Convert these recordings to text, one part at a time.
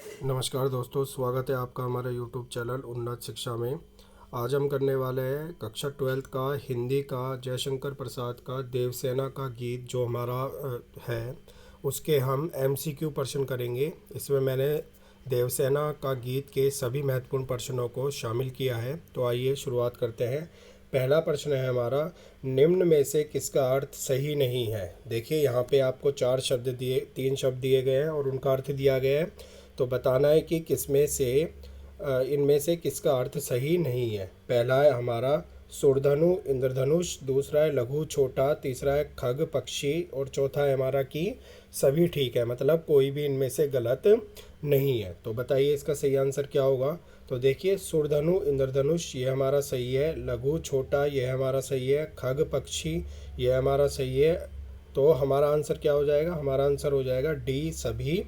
नमस्कार दोस्तों, स्वागत है आपका हमारे YouTube चैनल उन्नत शिक्षा में। आज हम करने वाले हैं कक्षा 12th का हिंदी का जयशंकर प्रसाद का देवसेना का गीत जो हमारा है, उसके हम MCQ प्रश्न करेंगे। इसमें मैंने देवसेना का गीत के सभी महत्वपूर्ण प्रश्नों को शामिल किया है। तो आइए शुरुआत करते हैं। पहला प्रश्न है हमारा, निम्न में से किसका अर्थ सही नहीं है। देखिए यहाँ पे आपको तीन शब्द दिए गए हैं और उनका अर्थ दिया गया है। तो बताना है कि किसमें से इनमें से किसका अर्थ सही नहीं है। पहला है हमारा सूर्यधनु इंद्रधनुष, दूसरा है लघु छोटा, तीसरा है खग पक्षी और चौथा है हमारा कि सभी ठीक है, मतलब कोई भी इनमें से गलत नहीं है। तो बताइए इसका सही आंसर क्या होगा। तो देखिए सूर्यधनु इंद्रधनुष ये हमारा सही है, लघु छोटा ये हमारा सही है, खग पक्षी ये हमारा सही है। तो हमारा आंसर क्या हो जाएगा, हमारा आंसर हो जाएगा डी सभी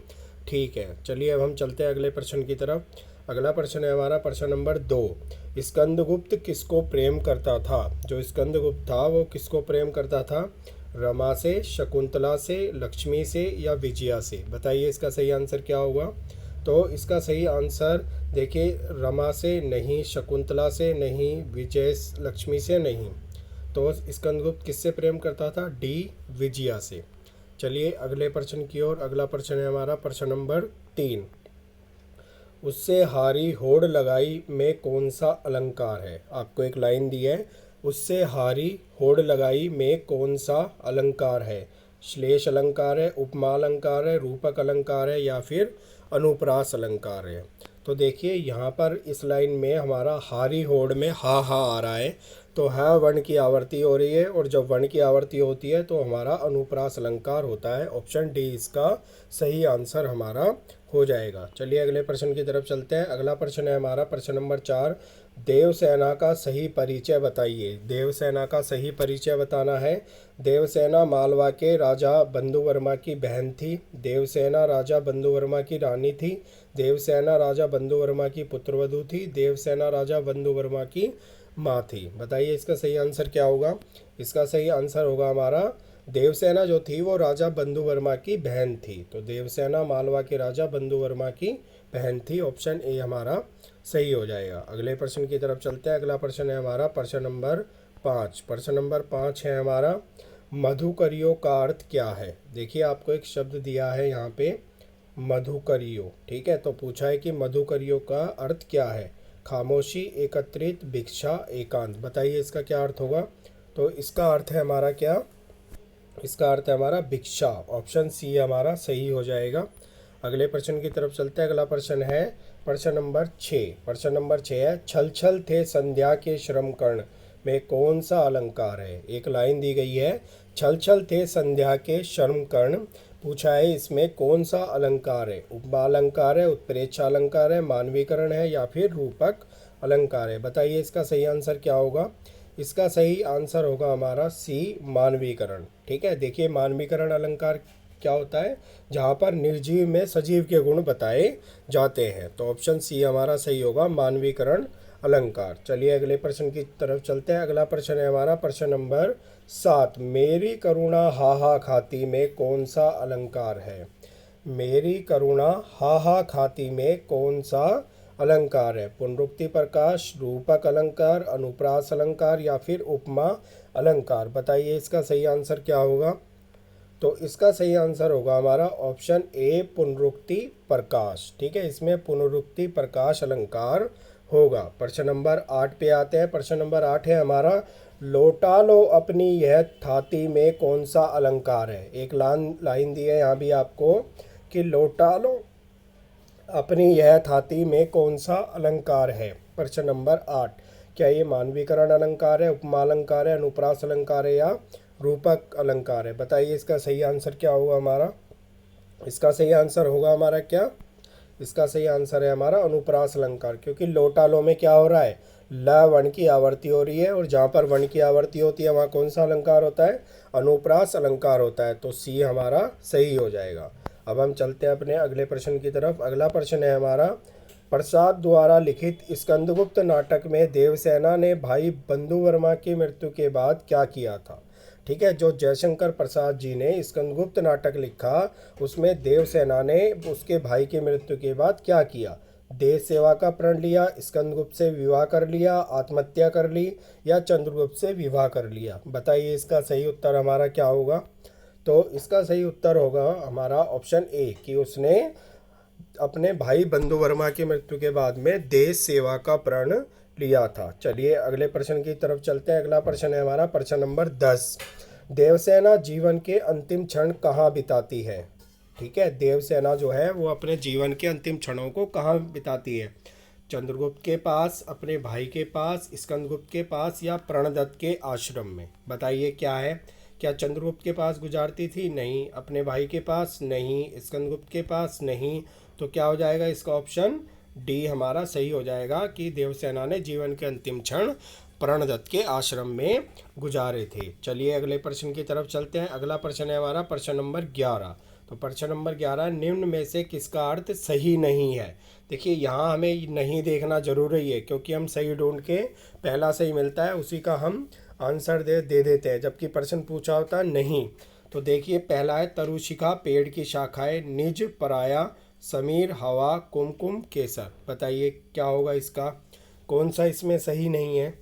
ठीक है। चलिए अब हम चलते हैं अगले प्रश्न की तरफ। अगला प्रश्न है हमारा प्रश्न नंबर 2। स्कंदगुप्त किसको प्रेम करता था। जो स्कंदगुप्त था वो किसको प्रेम करता था। रमा से, शकुंतला से, लक्ष्मी से या विजया से। बताइए इसका सही आंसर क्या होगा। तो इसका सही आंसर देखिए, रमा से नहीं, शकुंतला से नहीं, विजय लक्ष्मी से नहीं। तो स्कंदगुप्त किससे प्रेम करता था, डी विजया से। चलिए अगले प्रश्न की ओर। अगला प्रश्न है हमारा प्रश्न नंबर 3। उससे हारी होड़ लगाई में कौन सा अलंकार है। आपको एक लाइन दी है, उससे हारी होड़ लगाई में कौन सा अलंकार है। श्लेष अलंकार है, उपमा अलंकार है, रूपक अलंकार है या फिर अनुप्रास अलंकार है। तो देखिए यहाँ पर इस लाइन में हमारा हारी होड़ में हा आ रहा है, तो हा वर्ण की आवर्ती हो रही है और जब वर्ण की आवर्ती होती है तो हमारा अनुप्रास अलंकार होता है। ऑप्शन डी इसका सही आंसर हमारा हो जाएगा। चलिए अगले प्रश्न की तरफ चलते हैं। अगला प्रश्न है हमारा प्रश्न नंबर 4। देवसेना का सही परिचय बताइए। देवसेना का सही परिचय बताना है। देवसेना मालवा के राजा बंधुवर्मा की बहन थी। देवसेना राजा बंधुवर्मा की रानी थी। देवसेना राजा बंधुवर्मा की पुत्रवधू थी। देवसेना राजा बंधुवर्मा की माँ थी। बताइए इसका सही आंसर क्या होगा। इसका सही आंसर होगा हमारा देवसेना जो थी वो राजा बंधुवर्मा की बहन थी। तो देवसेना मालवा के राजा बंधुवर्मा की बहन थी। ऑप्शन ए हमारा सही हो जाएगा। अगले प्रश्न की तरफ चलते हैं। अगला प्रश्न है हमारा प्रश्न नंबर 5। प्रश्न नंबर 5 है हमारा, मधुकरियो का अर्थ क्या है। देखिए आपको एक शब्द दिया है यहाँ पे, मधुकरियो, ठीक है। तो पूछा है कि मधुकरियो का अर्थ क्या है। खामोशी, एकत्रित, भिक्षा, एकांत। बताइए इसका क्या अर्थ होगा। तो इसका अर्थ है हमारा क्या, इसका अर्थ है हमारा भिक्षा। ऑप्शन सी हमारा सही हो जाएगा। अगले प्रश्न की तरफ चलते हैं। अगला प्रश्न है प्रश्न नंबर 6। प्रश्न नंबर 6 है, छल छल थे संध्या के श्रम कर्ण में कौन सा अलंकार है। एक लाइन दी गई है, छल छल थे संध्या के श्रम कर्ण। पूछा है इसमें कौन सा अलंकार है। उपमा अलंकार है, उत्प्रेक्षा अलंकार है, मानवीकरण है या फिर रूपक अलंकार है। बताइए इसका सही आंसर क्या होगा। इसका सही आंसर होगा हमारा सी, मानवीकरण। ठीक है, देखिए मानवीकरण अलंकार क्या होता है, जहाँ पर निर्जीव में सजीव के गुण बताए जाते हैं। तो ऑप्शन सी हमारा सही होगा, मानवीकरण अलंकार। चलिए अगले प्रश्न की तरफ चलते हैं। अगला प्रश्न है हमारा प्रश्न नंबर 7। मेरी करुणा हा खाती में कौन सा अलंकार है। मेरी करुणा हा खाती में कौन सा अलंकार है। पुनरुक्ति प्रकाश, रूपक अलंकार, अनुप्रास अलंकार या फिर उपमा अलंकार। बताइए इसका सही आंसर क्या होगा। तो इसका सही आंसर होगा हमारा ऑप्शन ए, पुनरुक्ति प्रकाश। ठीक है, इसमें पुनरुक्ति प्रकाश अलंकार होगा। प्रश्न नंबर 8 पे आते हैं। प्रश्न नंबर 8 है हमारा, लौटा लो अपनी यह थाती में कौन सा अलंकार है। एक लाइन दी है यहाँ भी आपको कि लौटा लो अपनी यह थाती में कौन सा अलंकार है। प्रश्न नंबर 8, क्या ये मानवीकरण अलंकार है, उपमा अलंकार है, अनुप्रास अलंकार है या रूपक अलंकार है। बताइए इसका सही आंसर क्या होगा हमारा। इसका सही आंसर होगा हमारा क्या, इसका सही आंसर है हमारा अनुप्रास अलंकार। क्योंकि लोटा लो में क्या हो रहा है, ल वर्ण की आवर्ती हो रही है और जहाँ पर वर्ण की आवर्ती होती है वहाँ कौन सा अलंकार होता है, अनुप्रास अलंकार होता है। तो सी हमारा सही हो जाएगा। अब हम चलते हैं अपने अगले प्रश्न की तरफ। अगला प्रश्न है हमारा, प्रसाद द्वारा लिखित स्कंदगुप्त नाटक में देवसेना ने भाई बंधुवर्मा की मृत्यु के बाद क्या किया था। ठीक है। जो जयशंकर प्रसाद जी ने स्कंदगुप्त नाटक लिखा, उसमें देवसेना ने उसके भाई की मृत्यु के बाद क्या किया? देश सेवा का प्रण लिया, स्कंदगुप्त से विवाह कर लिया, आत्महत्या कर ली, या चंद्रगुप्त से विवाह कर लिया? बताइए इसका सही उत्तर हमारा क्या होगा? तो इसका सही उत्तर होगा हमारा ऑप्शन ए, कि उसने अपने भाई बंधु वर्मा की मृत्यु के बाद में देश सेवा का प्रण लिया था। चलिए अगले प्रश्न की तरफ चलते हैं। अगला प्रश्न है हमारा प्रश्न नंबर 10। देवसेना जीवन के अंतिम क्षण कहाँ बिताती है? ठीक है, देवसेना जो है वो अपने जीवन के अंतिम क्षणों को कहाँ बिताती है? चंद्रगुप्त के पास, अपने भाई के पास, स्कंदगुप्त के पास, या प्रणदत्त के आश्रम में? बताइए क्या है। क्या चंद्रगुप्त के पास गुजारती थी? नहीं। अपने भाई के पास? नहीं। स्कंदगुप्त के पास? नहीं। तो क्या हो जाएगा इसका ऑप्शन डी हमारा सही हो जाएगा कि देवसेना ने जीवन के अंतिम क्षण प्रणदत्त के आश्रम में गुजारे थे। चलिए अगले प्रश्न की तरफ चलते हैं। अगला प्रश्न है हमारा प्रश्न नंबर 11। तो प्रश्न नंबर 11, निम्न में से किसका अर्थ सही नहीं है? देखिए यहाँ हमें नहीं देखना जरूरी है, क्योंकि हम सही ढूंढ के पहला सही मिलता है उसी का हम आंसर दे देते हैं, जबकि प्रश्न पूछा होता नहीं। तो देखिए पहला है तरुशिखा, पेड़ की शाखाएं, निज, पराया, समीर, हवा, कुमकुम, केसर। बताइए क्या होगा इसका, कौन सा इसमें सही नहीं है?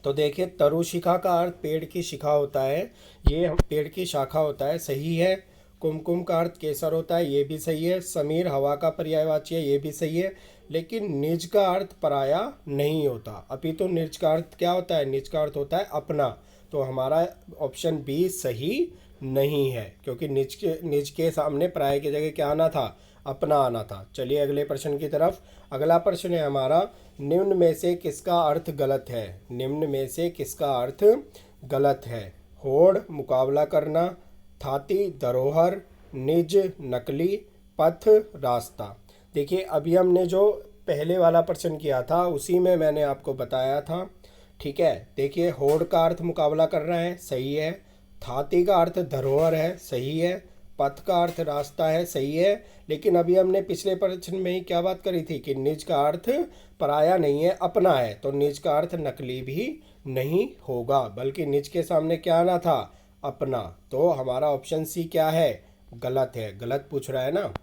तो देखिए तरुशिखा का अर्थ पेड़ की शिखा होता है, ये हम पेड़ की शाखा होता है, सही है। कुमकुम का अर्थ केसर होता है, ये भी सही है। समीर हवा का पर्यायवाची है, ये भी सही है। लेकिन निज का अर्थ पराया नहीं होता, अपितु निज का अर्थ क्या होता है? निज का अर्थ होता है अपना। तो हमारा ऑप्शन बी सही नहीं है, क्योंकि निज के सामने पराये की जगह क्या आना था? अपना आना था। चलिए अगले प्रश्न की तरफ। अगला प्रश्न है हमारा, निम्न में से किसका अर्थ गलत है? निम्न में से किसका अर्थ गलत है? होड़, मुकाबला करना, थाती, धरोहर, निज, नकली, पथ, रास्ता। देखिए अभी हमने जो पहले वाला प्रश्न किया था उसी में मैंने आपको बताया था। ठीक है, देखिए होड़ का अर्थ मुकाबला कर रहा है, सही है। थाती का अर्थ धरोहर है, सही है। पथ का अर्थ रास्ता है, सही है। लेकिन अभी हमने पिछले प्रश्न में ही क्या बात करी थी कि निज का अर्थ पराया नहीं है, अपना है। तो निज का अर्थ नकली भी नहीं होगा, बल्कि निज के सामने क्या आना था? अपना। तो हमारा ऑप्शन सी क्या है? गलत है, गलत पूछ रहा है ना।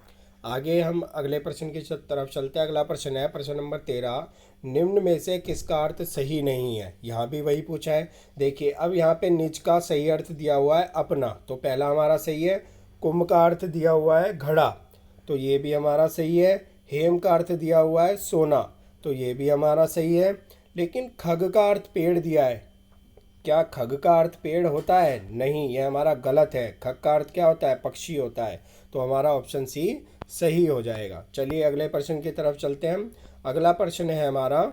आगे हम अगले प्रश्न की तरफ चलते हैं। अगला प्रश्न है प्रश्न नंबर 13, निम्न में से किसका अर्थ सही नहीं है? यहाँ भी वही पूछा है। देखिए अब यहाँ पे निज का सही अर्थ दिया हुआ है अपना, तो पहला हमारा सही है। कुंभ का अर्थ दिया हुआ है घड़ा, तो ये भी हमारा सही है। हेम का अर्थ दिया हुआ है सोना, तो ये भी हमारा सही है। लेकिन खग का अर्थ पेड़ दिया है, क्या खग का अर्थ पेड़ होता है? नहीं, यह हमारा गलत है। खग का अर्थ क्या होता है? पक्षी होता है। तो हमारा ऑप्शन सी सही हो जाएगा। चलिए अगले प्रश्न की तरफ चलते हैं हम। अगला प्रश्न है हमारा,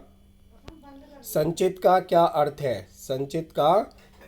संचित का क्या अर्थ है? संचित का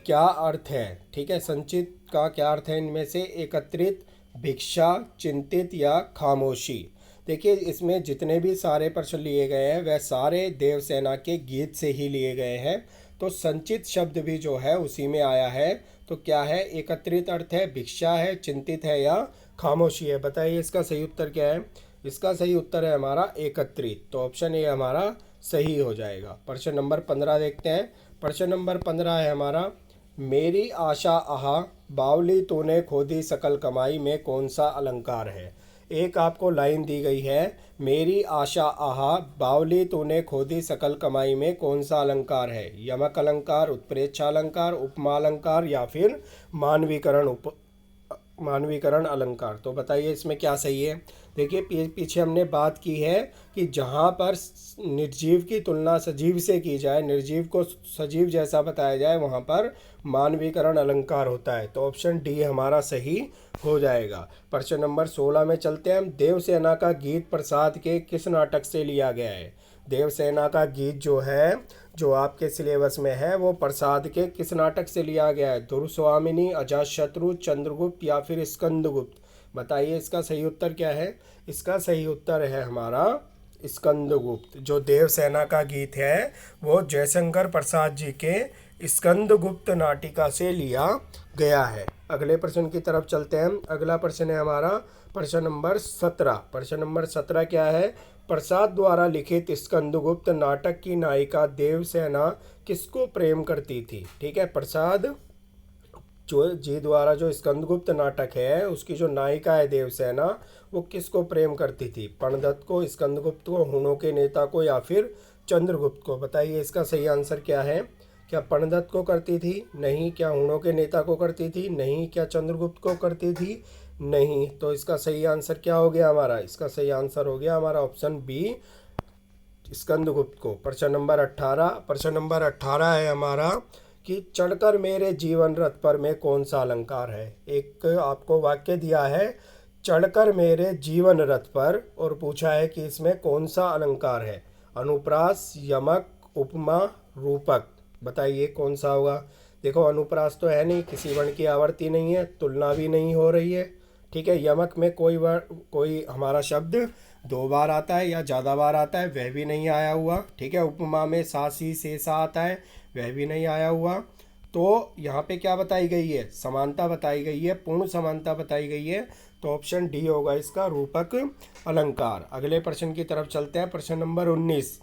क्या अर्थ है? ठीक है, संचित का क्या अर्थ है? इनमें से एकत्रित, भिक्षा, चिंतित, या खामोशी। देखिए इसमें जितने भी सारे प्रश्न लिए गए हैं वह सारे देवसेना के गीत से ही लिए गए हैं। तो संचित शब्द भी जो है उसी में आया है। तो क्या है? एकत्रित अर्थ है, भिक्षा है, चिंतित है, या खामोशी है? बताइए इसका सही उत्तर क्या है? इसका सही उत्तर है हमारा एकत्रित। तो ऑप्शन ए हमारा सही हो जाएगा। प्रश्न नंबर 15 देखते हैं। प्रश्न नंबर 15 है हमारा, मेरी आशा आहा, बावली तूने खोदी सकल कमाई में कौन सा अलंकार है? एक आपको लाइन दी गई है, मेरी आशा आहा, बावली तूने खोदी सकल कमाई में कौन सा अलंकार है? यमक अलंकार, उत्प्रेक्षा अलंकार, उपमा अलंकार, या फिर मानवीकरण अलंकार। तो बताइए इसमें क्या सही है? देखिए पीछे हमने बात की है कि जहाँ पर निर्जीव की तुलना सजीव से की जाए, निर्जीव को सजीव जैसा बताया जाए, वहाँ पर मानवीकरण अलंकार होता है। तो ऑप्शन डी हमारा सही हो जाएगा। प्रश्न नंबर 16 में चलते हैं हम। देवसेना का गीत प्रसाद के किस नाटक से लिया गया है? देवसेना का गीत जो है, जो आपके सिलेबस में है, वो प्रसाद के किस नाटक से लिया गया है? दुर्स्वामिनी, अजातशत्रु, चंद्रगुप्त, या फिर स्कंदगुप्त। बताइए इसका सही उत्तर क्या है? इसका सही उत्तर है हमारा स्कंदगुप्त। जो देवसेना का गीत है वो जयशंकर प्रसाद जी के स्कंदगुप्त नाटिका से लिया गया है। अगले प्रश्न की तरफ चलते हैं। अगला प्रश्न है हमारा प्रश्न नंबर 17। प्रश्न नंबर 17 क्या है? प्रसाद द्वारा लिखित स्कंदगुप्त नाटक की नायिका देवसेना किसको प्रेम करती थी? ठीक है, प्रसाद जो जी द्वारा जो स्कंदगुप्त नाटक है उसकी जो नायिका है देवसेना, वो किसको प्रेम करती थी? पर्णदत्त को, स्कंदगुप्त को, हुणों के नेता को या फिर चंद्रगुप्त को? बताइए इसका सही आंसर क्या है। क्या पर्णदत्त को करती थी? नहीं। क्या हुणों के नेता को करती थी? नहीं। क्या चंद्रगुप्त को करती थी? नहीं। तो इसका सही आंसर क्या हो गया हमारा? इसका सही आंसर हो गया हमारा ऑप्शन बी, स्कंदगुप्त को। प्रश्न नंबर 18, प्रश्न नंबर 18 है हमारा कि चढ़कर मेरे जीवन रथ पर में कौन सा अलंकार है। एक आपको वाक्य दिया है, चढ़कर मेरे जीवन रथ पर, और पूछा है कि इसमें कौन सा अलंकार है। अनुप्रास, यमक, उपमा, रूपक। बताइए कौन सा होगा। देखो अनुप्रास तो है नहीं, किसी वर्ण की आवर्ती नहीं है, तुलना भी नहीं हो रही है, ठीक है। यमक में कोई हमारा शब्द 2 बार आता है या ज़्यादा बार आता है, वह भी नहीं आया हुआ, ठीक है। उपमा में सा सी से सा आता है, वह भी नहीं आया हुआ। तो यहाँ पे क्या बताई गई है? समानता बताई गई है, पूर्ण समानता बताई गई है। तो ऑप्शन डी होगा इसका, रूपक अलंकार। अगले प्रश्न की तरफ चलते हैं। प्रश्न नंबर 19,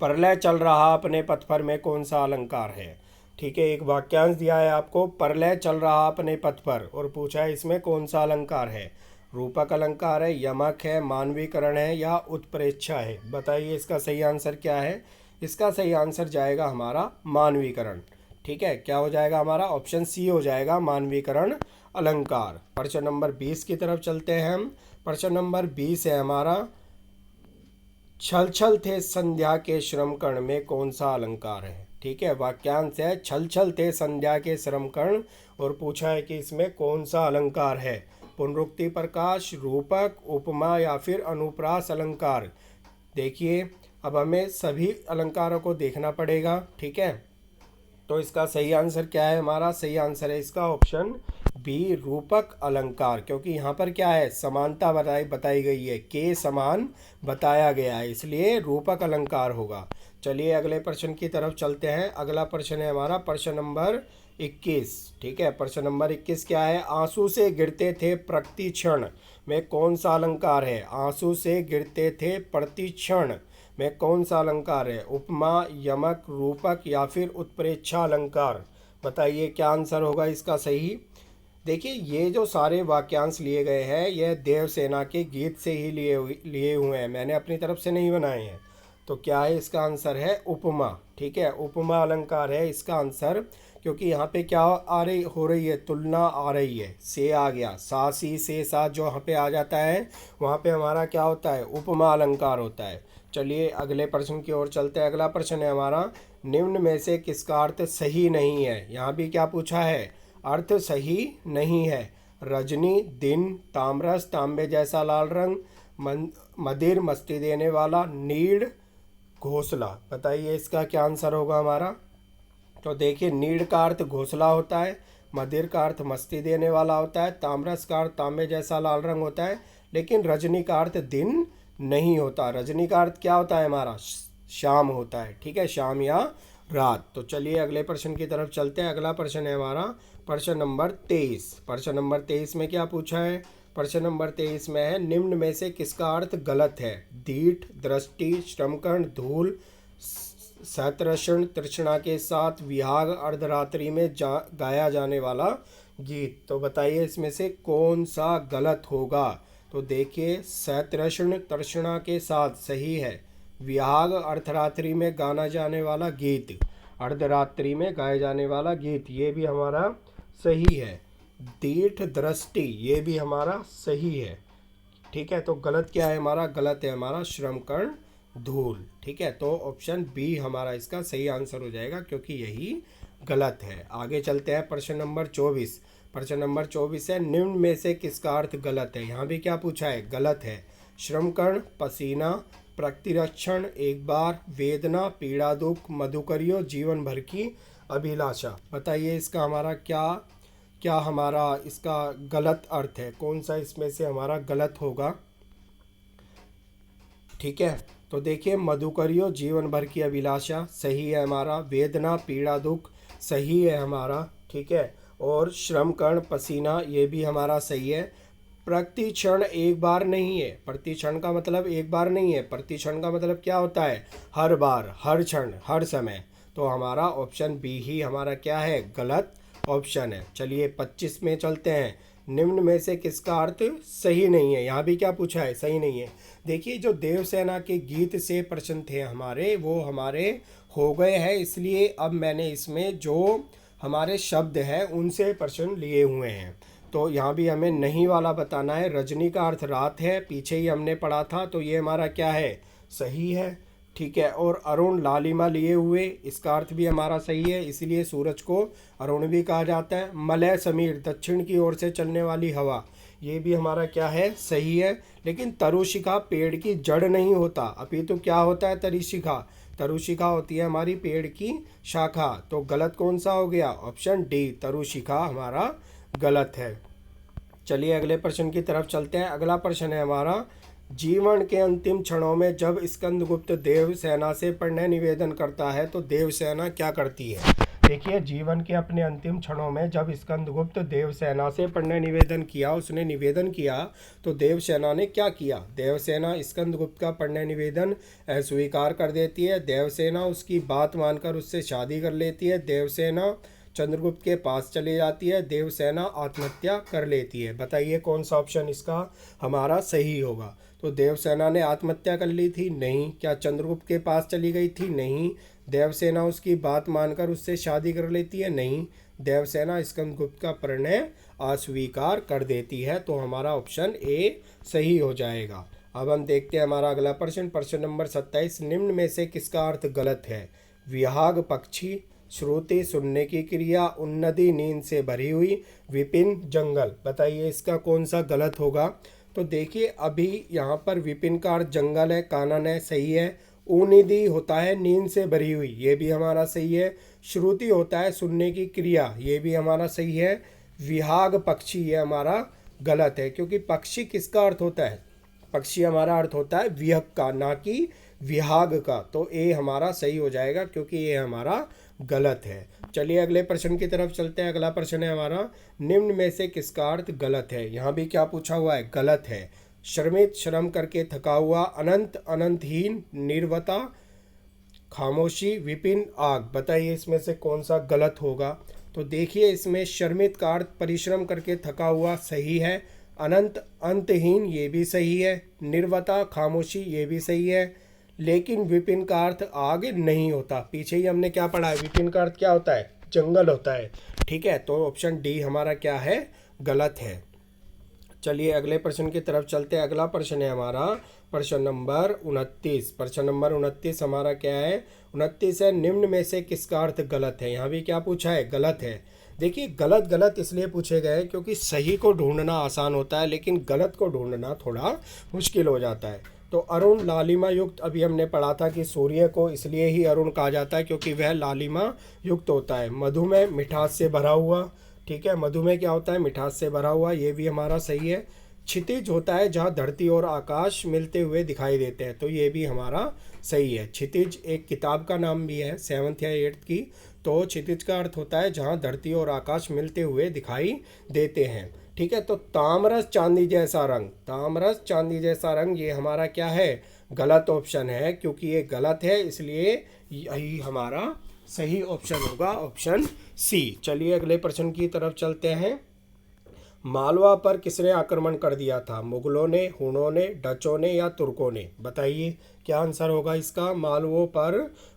प्रलय चल रहा अपने पथ पर में कौन सा अलंकार है। ठीक है, एक वाक्यांश दिया है आपको, प्रलय चल रहा अपने पथ पर, और पूछा है इसमें कौन सा अलंकार है। रूपक अलंकार है, यमक है, मानवीकरण है या उत्प्रेक्षा है। बताइए इसका सही आंसर क्या है। इसका सही आंसर जाएगा हमारा मानवीकरण। ठीक है, क्या हो जाएगा हमारा? ऑप्शन सी हो जाएगा, मानवीकरण अलंकार। प्रश्न नंबर 20 की तरफ चलते हैं हम। प्रश्न नंबर 20 है हमारा, छल छल थे संध्या के श्रम कर्ण में कौन सा अलंकार है। ठीक है, वाक्यांश है छल छल थे संध्या के श्रम कर्ण, और पूछा है कि इसमें कौन सा अलंकार है। पुनरुक्ति प्रकाश, रूपक, उपमा या फिर अनुप्रास अलंकार। देखिए अब हमें सभी अलंकारों को देखना पड़ेगा, ठीक है। तो इसका सही आंसर क्या है हमारा? सही आंसर है इसका ऑप्शन बी, रूपक अलंकार, क्योंकि यहाँ पर क्या है? समानता बताई गई है, के समान बताया गया है, इसलिए रूपक अलंकार होगा। चलिए अगले प्रश्न की तरफ चलते हैं। अगला प्रश्न है हमारा प्रश्न नंबर 21। ठीक है, प्रश्न नंबर 21 क्या है? आंसू से गिरते थे प्रति क्षण में कौन सा अलंकार है। आंसू से गिरते थे प्रति क्षण में कौन सा अलंकार है। उपमा, यमक, रूपक या फिर उत्प्रेक्षा अलंकार। बताइए क्या आंसर होगा इसका सही। देखिए ये जो सारे वाक्यांश लिए गए हैं यह देवसेना के गीत से ही लिए हुए हैं, मैंने अपनी तरफ से नहीं बनाए हैं। तो क्या है इसका आंसर? है उपमा। ठीक है, उपमा अलंकार है इसका आंसर, क्योंकि यहाँ पे क्या हो रही है? तुलना आ रही है, से आ गया, सा सी से सा जो यहाँ पे आ जाता है वहाँ पे हमारा क्या होता है? उपमा अलंकार होता है। चलिए अगले प्रश्न की ओर चलते हैं। अगला प्रश्न है हमारा, निम्न में से किसका अर्थ सही नहीं है। यहाँ भी क्या पूछा है? अर्थ सही नहीं है। रजनी, दिन, तामरस, तांबे जैसा लाल रंग, मदिर, मस्ती देने वाला, नीड़, घोंसला। बताइए इसका क्या आंसर होगा हमारा। तो देखिए नीड़ का अर्थ घोंसला होता है, मदिर का अर्थ मस्ती देने वाला होता है, तामरस का अर्थ तांबे जैसा लाल रंग होता है, लेकिन रजनी का अर्थ दिन नहीं होता। रजनी का अर्थ क्या होता है हमारा? शाम होता है। ठीक है, शाम या रात। तो चलिए अगले प्रश्न की तरफ चलते हैं। अगला प्रश्न है हमारा प्रश्न नंबर 23। प्रश्न नंबर 23 में क्या पूछा है? प्रश्न नंबर 23 में है, निम्न में से किसका अर्थ गलत है। दीठ, दृष्टि, श्रमकर्ण, धूल, सतृष्ण, तृष्णा के साथ विहाग, अर्धरात्रि में गाया जाने वाला गीत। तो बताइए इसमें से कौन सा गलत होगा। तो देखिए सतृष्ण तृष्णा के साथ सही है, विहाग अर्धरात्रि में गाना जाने वाला गीत, अर्धरात्रि में गाए जाने वाला गीत, ये भी हमारा सही है। दीठ, दृष्टि, ये भी हमारा सही है। ठीक है, तो गलत क्या है हमारा? गलत है हमारा श्रमकर्ण, धूल। ठीक है, तो ऑप्शन बी हमारा इसका सही आंसर हो जाएगा, क्योंकि यही गलत है। आगे चलते हैं प्रश्न नंबर 24। प्रश्न नंबर 24 है, निम्न में से किसका अर्थ गलत है। यहाँ भी क्या पूछा है? गलत है। श्रमकर्ण, पसीना, प्रतिरक्षण, एक बार, वेदना, पीड़ा, दुख, मधुकरियो, जीवन भर की अभिलाषा। बताइए इसका हमारा क्या हमारा इसका गलत अर्थ है, कौन सा इसमें से हमारा गलत होगा। ठीक है, तो देखिए मधुकरियो, जीवन भर की अभिलाषा सही है हमारा, वेदना, पीड़ा, दुख सही है हमारा। ठीक है, और श्रमकर्ण, पसीना, ये भी हमारा सही है। प्रतिक्षण एक बार नहीं है, प्रतिक्षण का मतलब एक बार नहीं है, प्रतिक्षण का मतलब क्या होता है? हर बार, हर क्षण, हर समय। तो हमारा ऑप्शन बी ही हमारा क्या है? गलत ऑप्शन है। चलिए 25 में चलते हैं। निम्न में से किसका अर्थ सही नहीं है? यहाँ भी क्या पूछा है? सही नहीं है। देखिए जो देवसेना के गीत से प्रश्न थे हमारे, वो हमारे हो गए हैं, इसलिए अब मैंने इसमें जो हमारे शब्द हैं उनसे प्रश्न लिए हुए हैं। तो यहाँ भी हमें नहीं वाला बताना है। रजनी का अर्थ रात है, पीछे ही हमने पढ़ा था, तो ये हमारा क्या है? सही है। ठीक है। और अरुण लालिमा लिए हुए, इसका अर्थ भी हमारा सही है, इसलिए सूरज को अरुण भी कहा जाता है। मलय समीर दक्षिण की ओर से चलने वाली हवा, ये भी हमारा क्या है? सही है। लेकिन तरुशिखा पेड़ की जड़ नहीं होता, अपितु क्या होता है? तरुशिखा, तरुशिखा होती है हमारी पेड़ की शाखा। तो गलत कौन सा हो गया? ऑप्शन डी, तरुशिखा हमारा गलत है। चलिए अगले प्रश्न की तरफ चलते हैं। अगला प्रश्न है हमारा, जीवन के अंतिम क्षणों में जब स्कंदगुप्त देवसेना से प्रणय निवेदन करता है तो देवसेना क्या करती है? देखिए जीवन के अपने अंतिम क्षणों में जब स्कंदगुप्त देवसेना से प्रणय निवेदन किया, उसने निवेदन किया, तो देवसेना ने क्या किया? देवसेना स्कंदगुप्त का प्रणय निवेदन अस्वीकार कर देती है। देवसेना उसकी बात मानकर उससे शादी कर लेती है। देवसेना चंद्रगुप्त के पास चली जाती है। देवसेना आत्महत्या कर लेती है। बताइए कौन सा ऑप्शन इसका हमारा सही होगा? तो देवसेना ने आत्महत्या कर ली थी? नहीं। क्या चंद्रगुप्त के पास चली गई थी? नहीं। देवसेना उसकी बात मानकर उससे शादी कर लेती है? नहीं। देवसेना स्कंदगुप्त का प्रणय अस्वीकार कर देती है। तो हमारा ऑप्शन ए सही हो जाएगा। अब हम देखते हैं हमारा अगला प्रश्न, प्रश्न नंबर 27। निम्न में से किसका अर्थ गलत है? विहाग पक्षी, श्रुति सुनने की क्रिया, उन्नति नींद से भरी हुई, विपिन जंगल। बताइए इसका कौन सा गलत होगा? तो देखिए अभी यहाँ पर विपिन का अर्थ जंगल है, कानन है, सही है। उनिधि होता है नींद से भरी हुई, ये भी हमारा सही है। श्रुति होता है सुनने की क्रिया, ये भी हमारा सही है। विहाग पक्षी, ये हमारा गलत है, क्योंकि पक्षी किसका अर्थ होता है? पक्षी हमारा अर्थ होता है विहग का, ना कि विहाग का। तो ए हमारा सही हो जाएगा, क्योंकि ये हमारा गलत है। चलिए अगले प्रश्न की तरफ चलते हैं। अगला प्रश्न है हमारा, निम्न में से किसका अर्थ गलत है? यहाँ भी क्या पूछा हुआ है? गलत है। श्रमित श्रम करके थका हुआ, अनंत अनंतहीन, निर्वता खामोशी, विपिन आग। बताइए इसमें से कौन सा गलत होगा? तो देखिए इसमें श्रमित का अर्थ परिश्रम करके थका हुआ सही है। अनंत अंतहीन, ये भी सही है। निर्वता खामोशी, ये भी सही है। लेकिन विपिन का अर्थ आग नहीं होता। पीछे ही हमने क्या पढ़ा है? विपिन का अर्थ क्या होता है? जंगल होता है। ठीक है। तो ऑप्शन डी हमारा क्या है? गलत है। चलिए अगले प्रश्न की तरफ चलते हैं। अगला प्रश्न है हमारा प्रश्न नंबर 29। प्रश्न नंबर 29 हमारा क्या है? 29 है, निम्न में से किसका अर्थ गलत है? यहाँ भी क्या पूछा है? गलत है। देखिए गलत गलत इसलिए पूछे गए क्योंकि सही को ढूंढना आसान होता है, लेकिन गलत को ढूंढना थोड़ा मुश्किल हो जाता है। तो अरुण लालिमा युक्त, अभी हमने पढ़ा था कि सूर्य को इसलिए ही अरुण कहा जाता है क्योंकि वह लालिमा युक्त होता है। मधुमेह मिठास से भरा हुआ, ठीक है। मधुमेह क्या होता है? मिठास से भरा हुआ, ये भी हमारा सही है। क्षितिज होता है जहाँ धरती और आकाश मिलते हुए दिखाई देते हैं, तो ये भी हमारा सही है। क्षितिज एक किताब का नाम भी है 7th या 8th की। तो क्षितिज का अर्थ होता है जहाँ धरती और आकाश मिलते हुए दिखाई देते हैं। ठीक है। तो तामरस चांदी जैसा रंग, तामरस चांदी जैसा रंग, ये हमारा क्या है? गलत ऑप्शन है। क्योंकि ये गलत है इसलिए यही हमारा सही ऑप्शन होगा, ऑप्शन सी। चलिए अगले प्रश्न की तरफ चलते हैं। मालवा पर किसने आक्रमण कर दिया था? मुगलों ने, हुनों ने, डचों ने या तुर्कों ने? बताइए क्या आंसर होगा इसका?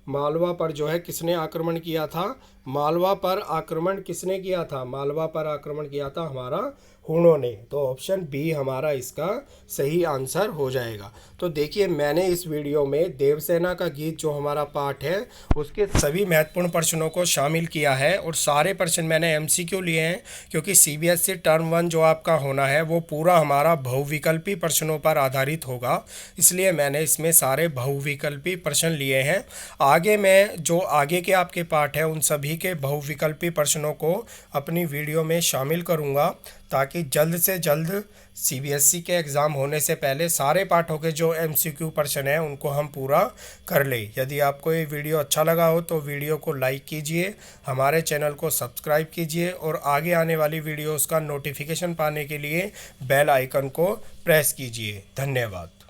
मालवा पर जो है किसने आक्रमण किया था? मालवा पर आक्रमण किसने किया था? मालवा पर आक्रमण किया था हमारा हुनों ने। तो ऑप्शन बी हमारा इसका सही आंसर हो जाएगा। तो देखिए मैंने इस वीडियो में देवसेना का गीत जो हमारा पाठ है उसके सभी महत्वपूर्ण प्रश्नों को शामिल किया है, और सारे प्रश्न मैंने MCQ लिए हैं क्योंकि CBSE टर्म 1 जो आपका होना है वो पूरा हमारा बहुविकल्पी प्रश्नों पर आधारित होगा, इसलिए मैंने इसमें सारे बहुविकल्पी प्रश्न लिए हैं। आगे मैं जो आगे के आपके पाठ हैं उन सभी के बहुविकल्पी प्रश्नों को अपनी वीडियो में शामिल करूंगा, ताकि जल्द से जल्द CBSE के एग्ज़ाम होने से पहले सारे पाठों के जो MCQ प्रश्न हैं उनको हम पूरा कर लें। यदि आपको ये वीडियो अच्छा लगा हो तो वीडियो को लाइक कीजिए, हमारे चैनल को सब्सक्राइब कीजिए, और आगे आने वाली वीडियोस का नोटिफिकेशन पाने के लिए बेल आइकन को प्रेस कीजिए। धन्यवाद।